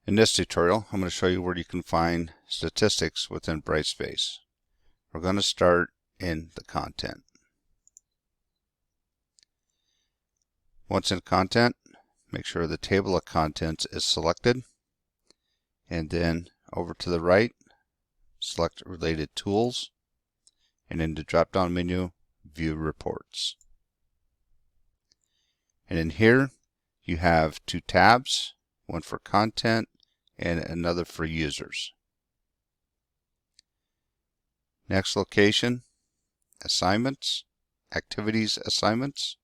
In this tutorial, I'm going to show you where you can find statistics within Brightspace. We're going to start in the content. Once in content, make sure the table of contents is selected, and then over to the right, select related tools, and in the drop-down menu, view reports. And in here, you have two tabs, one for content and another for users. Next location, assignments, activities assignments.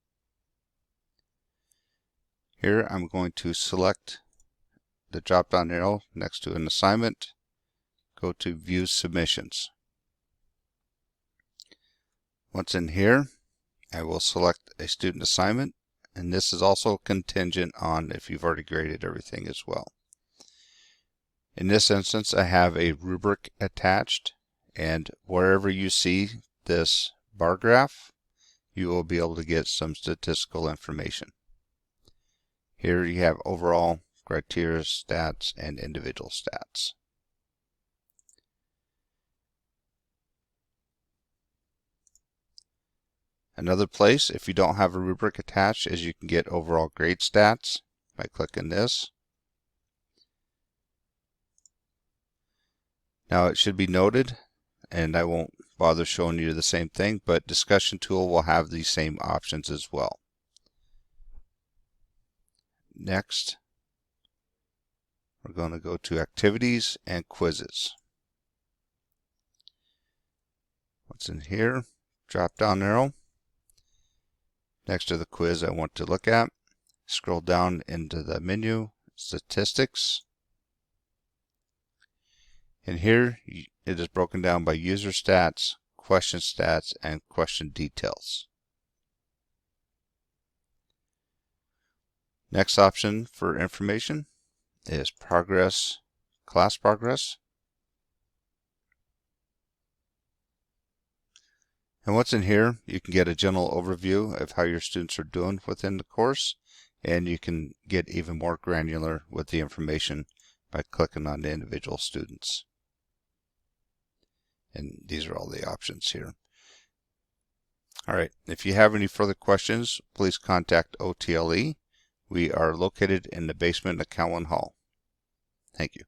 Here I'm going to select the drop down arrow next to an assignment, go to view submissions. Once in here, I will select a student assignment, and this is also contingent on if you've already graded everything as well. In this instance, I have a rubric attached, and wherever you see this bar graph, you will be able to get some statistical information. Here you have overall, criteria, stats, and individual stats. Another place, if you don't have a rubric attached, is you can get overall grade stats by clicking this. Now it should be noted, and I won't bother showing you the same thing, but discussion tool will have these same options as well. Next, we're going to go to activities and quizzes. What's in here? Drop down arrow. Next to the quiz I want to look at, scroll down into the menu, statistics. And here it is broken down by user stats, question stats, and question details. Next option for information is progress, class progress. And what's in here, you can get a general overview of how your students are doing within the course, and you can get even more granular with the information by clicking on the individual students. And these are all the options here. Alright, if you have any further questions, please contact OTLE. We are located in the basement of Cowan Hall. Thank you.